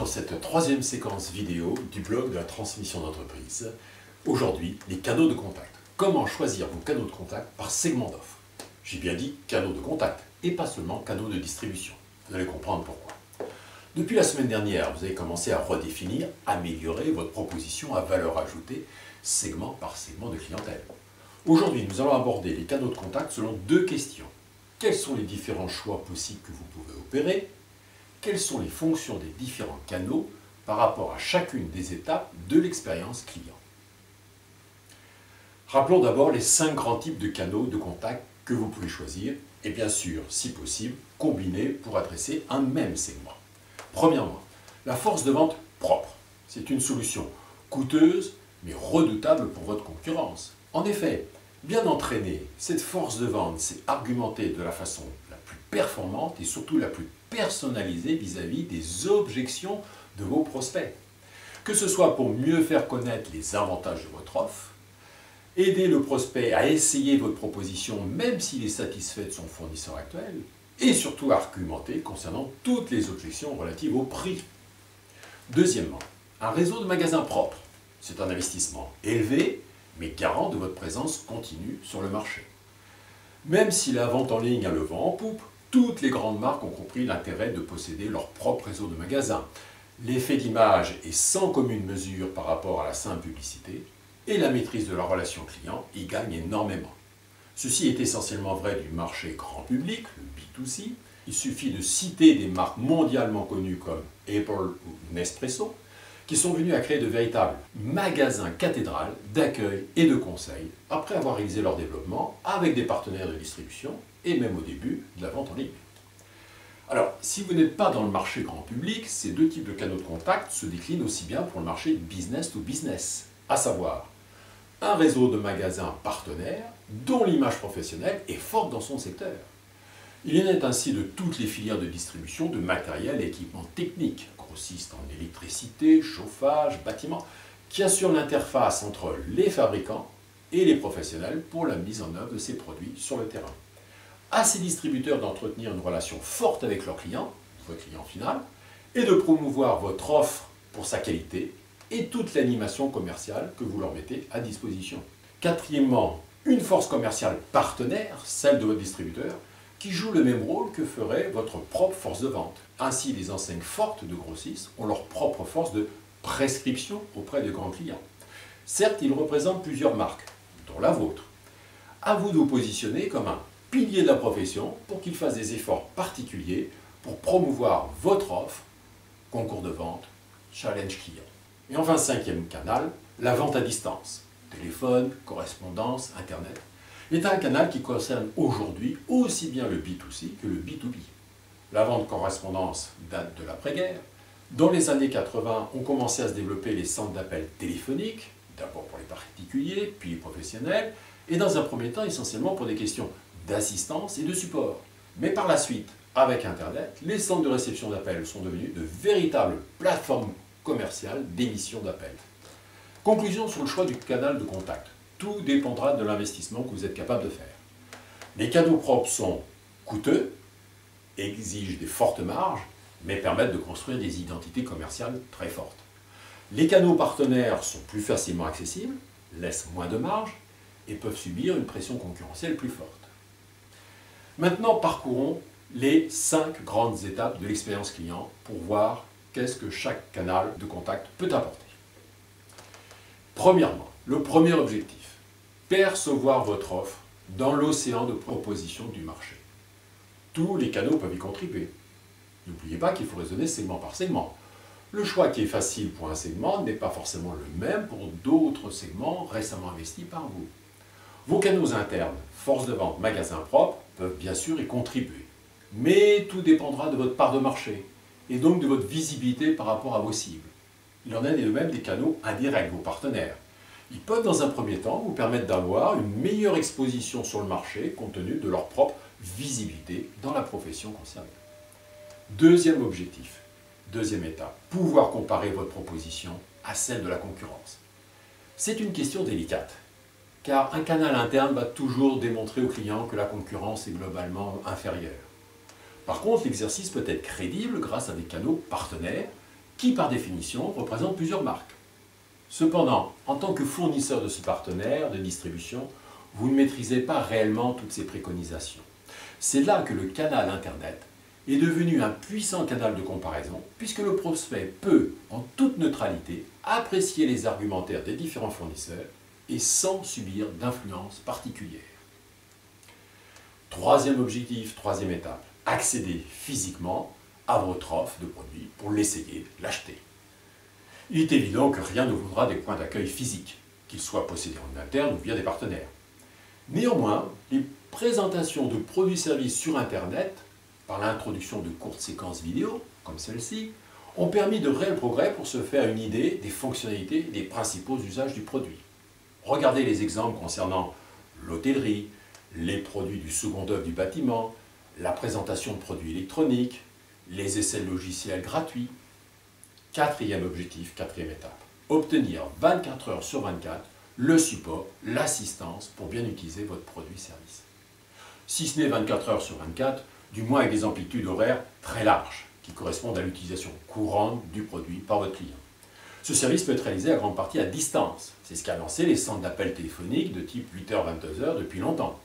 cette troisième séquence vidéo du blog de la transmission d'entreprise. Aujourd'hui, les canaux de contact. Comment choisir vos canaux de contact par segment d'offre? J'ai bien dit canaux de contact et pas seulement canaux de distribution. Vous allez comprendre pourquoi. Depuis la semaine dernière, vous avez commencé à redéfinir, améliorer votre proposition à valeur ajoutée, segment par segment de clientèle. Aujourd'hui, nous allons aborder les canaux de contact selon deux questions. Quels sont les différents choix possibles que vous pouvez opérer? Quelles sont les fonctions des différents canaux par rapport à chacune des étapes de l'expérience client? Rappelons d'abord les 5 grands types de canaux de contact que vous pouvez choisir et bien sûr, si possible, combiner pour adresser un même segment. Premièrement, la force de vente propre. C'est une solution coûteuse mais redoutable pour votre concurrence. En effet, bien entraînée, cette force de vente s'est argumentée de la façon la plus performante et surtout la plus personnalisée vis-à-vis des objections de vos prospects. Que ce soit pour mieux faire connaître les avantages de votre offre, aider le prospect à essayer votre proposition même s'il est satisfait de son fournisseur actuel, et surtout argumenter concernant toutes les objections relatives au prix. Deuxièmement, un réseau de magasins propres. C'est un investissement élevé, mais garant de votre présence continue sur le marché. Même si la vente en ligne a le vent en poupe, toutes les grandes marques ont compris l'intérêt de posséder leur propre réseau de magasins. L'effet d'image est sans commune mesure par rapport à la simple publicité, et la maîtrise de la relation client y gagne énormément. Ceci est essentiellement vrai du marché grand public, le B2C. Il suffit de citer des marques mondialement connues comme Apple ou Nespresso, qui sont venus à créer de véritables magasins cathédrales d'accueil et de conseil après avoir réalisé leur développement avec des partenaires de distribution et même au début de la vente en ligne. Alors, si vous n'êtes pas dans le marché grand public, ces deux types de canaux de contact se déclinent aussi bien pour le marché business to business, à savoir un réseau de magasins partenaires dont l'image professionnelle est forte dans son secteur. Il en est ainsi de toutes les filières de distribution de matériel et équipements techniques, grossistes en électricité, chauffage, bâtiment, qui assurent l'interface entre les fabricants et les professionnels pour la mise en œuvre de ces produits sur le terrain. À ces distributeurs d'entretenir une relation forte avec leurs clients, votre client final, et de promouvoir votre offre pour sa qualité et toute l'animation commerciale que vous leur mettez à disposition. Quatrièmement, une force commerciale partenaire, celle de votre distributeur, qui joue le même rôle que ferait votre propre force de vente. Ainsi, les enseignes fortes de grossistes ont leur propre force de prescription auprès de grands clients. Certes, ils représentent plusieurs marques, dont la vôtre. À vous de vous positionner comme un pilier de la profession pour qu'ils fassent des efforts particuliers pour promouvoir votre offre, concours de vente, challenge client. Et enfin, 5e canal, la vente à distance. Téléphone, correspondance, Internet est un canal qui concerne aujourd'hui aussi bien le B2C que le B2B. La vente correspondance date de l'après-guerre. Dans les années 80, ont commencé à se développer les centres d'appel téléphoniques, d'abord pour les particuliers, puis les professionnels, et dans un premier temps essentiellement pour des questions d'assistance et de support. Mais par la suite, avec Internet, les centres de réception d'appels sont devenus de véritables plateformes commerciales d'émission d'appels. Conclusion sur le choix du canal de contact. Tout dépendra de l'investissement que vous êtes capable de faire. Les canaux propres sont coûteux, exigent des fortes marges, mais permettent de construire des identités commerciales très fortes. Les canaux partenaires sont plus facilement accessibles, laissent moins de marge et peuvent subir une pression concurrentielle plus forte. Maintenant, parcourons les 5 grandes étapes de l'expérience client pour voir qu'est-ce que chaque canal de contact peut apporter. Premièrement, le premier objectif, percevoir votre offre dans l'océan de propositions du marché. Tous les canaux peuvent y contribuer. N'oubliez pas qu'il faut raisonner segment par segment. Le choix qui est facile pour un segment n'est pas forcément le même pour d'autres segments récemment investis par vous. Vos canaux internes, force de vente, magasins propres, peuvent bien sûr y contribuer. Mais tout dépendra de votre part de marché et donc de votre visibilité par rapport à vos cibles. Il en est de même des canaux indirects, vos partenaires. Ils peuvent dans un premier temps vous permettre d'avoir une meilleure exposition sur le marché compte tenu de leur propre visibilité dans la profession concernée. Deuxième objectif, deuxième étape, pouvoir comparer votre proposition à celle de la concurrence. C'est une question délicate, car un canal interne va toujours démontrer au client que la concurrence est globalement inférieure. Par contre, l'exercice peut être crédible grâce à des canaux partenaires qui par définition représente plusieurs marques. Cependant, en tant que fournisseur de ce partenaire de distribution, vous ne maîtrisez pas réellement toutes ces préconisations. C'est là que le canal Internet est devenu un puissant canal de comparaison, puisque le prospect peut, en toute neutralité, apprécier les argumentaires des différents fournisseurs et sans subir d'influence particulière. Troisième objectif, troisième étape, accéder physiquement à votre offre de produit pour l'essayer, l'acheter. Il est évident que rien ne vaudra des points d'accueil physiques, qu'ils soient possédés en interne ou via des partenaires. Néanmoins, les présentations de produits-services sur Internet, par l'introduction de courtes séquences vidéo, comme celle-ci, ont permis de réels progrès pour se faire une idée des fonctionnalités et des principaux usages du produit. Regardez les exemples concernant l'hôtellerie, les produits du second œuvre du bâtiment, la présentation de produits électroniques, les essais logiciels gratuits. Quatrième objectif, quatrième étape, obtenir 24 heures sur 24 le support, l'assistance pour bien utiliser votre produit-service. Si ce n'est 24 heures sur 24, du moins avec des amplitudes horaires très larges, qui correspondent à l'utilisation courante du produit par votre client. Ce service peut être réalisé à grande partie à distance. C'est ce qu'a lancé les centres d'appels téléphoniques de type 8h-22h depuis longtemps.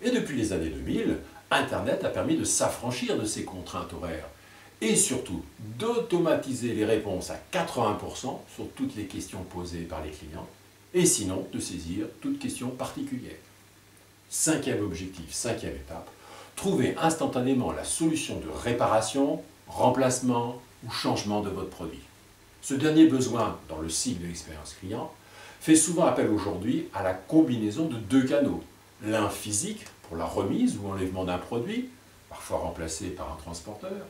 Et depuis les années 2000, Internet a permis de s'affranchir de ces contraintes horaires et surtout d'automatiser les réponses à 80% sur toutes les questions posées par les clients et sinon de saisir toute question particulière. Cinquième objectif, cinquième étape, trouver instantanément la solution de réparation, remplacement ou changement de votre produit. Ce dernier besoin dans le cycle de l'expérience client fait souvent appel aujourd'hui à la combinaison de deux canaux. L'un physique pour la remise ou enlèvement d'un produit, parfois remplacé par un transporteur,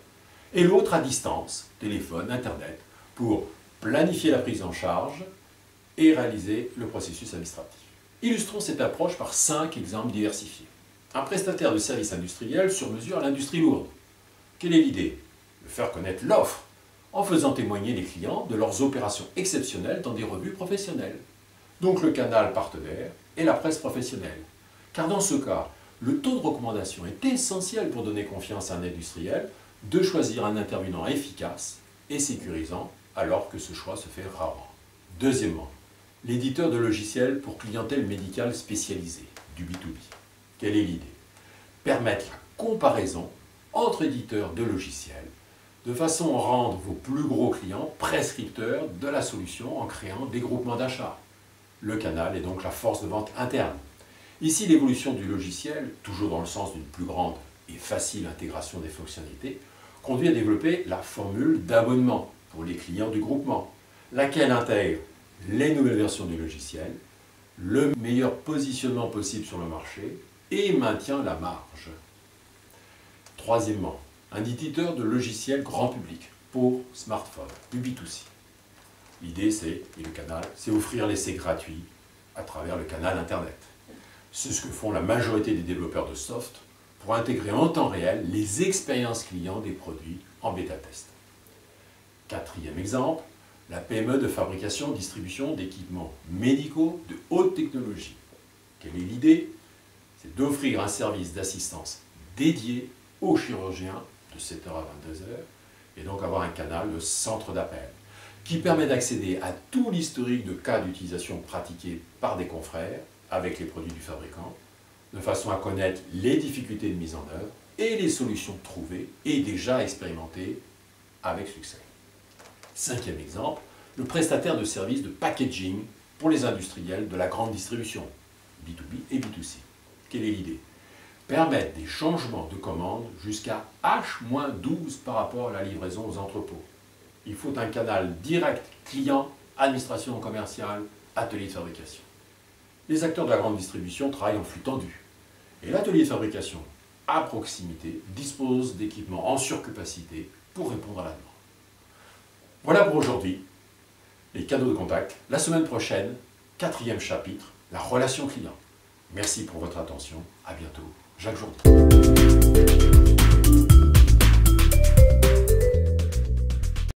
et l'autre à distance, téléphone, Internet, pour planifier la prise en charge et réaliser le processus administratif. Illustrons cette approche par 5 exemples diversifiés. Un prestataire de services industriels sur mesure à l'industrie lourde. Quelle est l'idée? De faire connaître l'offre en faisant témoigner les clients de leurs opérations exceptionnelles dans des revues professionnelles. Donc le canal partenaire et la presse professionnelle. Car dans ce cas, le taux de recommandation est essentiel pour donner confiance à un industriel de choisir un intervenant efficace et sécurisant alors que ce choix se fait rarement. Deuxièmement, l'éditeur de logiciels pour clientèle médicale spécialisée, du B2B. Quelle est l'idée? Permettre la comparaison entre éditeurs de logiciels de façon à rendre vos plus gros clients prescripteurs de la solution en créant des groupements d'achat. Le canal est donc la force de vente interne. Ici, l'évolution du logiciel, toujours dans le sens d'une plus grande et facile intégration des fonctionnalités, conduit à développer la formule d'abonnement pour les clients du groupement, laquelle intègre les nouvelles versions du logiciel, le meilleur positionnement possible sur le marché et maintient la marge. Troisièmement, un éditeur de logiciels grand public pour smartphone, du B2C. L'idée, et le canal, c'est offrir l'essai gratuit à travers le canal Internet. C'est ce que font la majorité des développeurs de soft pour intégrer en temps réel les expériences clients des produits en bêta-test. Quatrième exemple, la PME de fabrication-distribution d'équipements médicaux de haute technologie. Quelle est l'idée? C'est d'offrir un service d'assistance dédié aux chirurgiens de 7h à 22h et donc avoir un canal de centre d'appel qui permet d'accéder à tout l'historique de cas d'utilisation pratiqués par des confrères avec les produits du fabricant, de façon à connaître les difficultés de mise en œuvre et les solutions trouvées et déjà expérimentées avec succès. Cinquième exemple, le prestataire de services de packaging pour les industriels de la grande distribution, B2B et B2C. Quelle est l'idée? Permettre des changements de commande jusqu'à H-12 par rapport à la livraison aux entrepôts. Il faut un canal direct client, administration commerciale, atelier de fabrication. Les acteurs de la grande distribution travaillent en flux tendu. Et l'atelier de fabrication, à proximité, dispose d'équipements en surcapacité pour répondre à la demande. Voilà pour aujourd'hui. Les canaux de contact. La semaine prochaine, 4e chapitre, la relation client. Merci pour votre attention. À bientôt. Jacques Jourdan.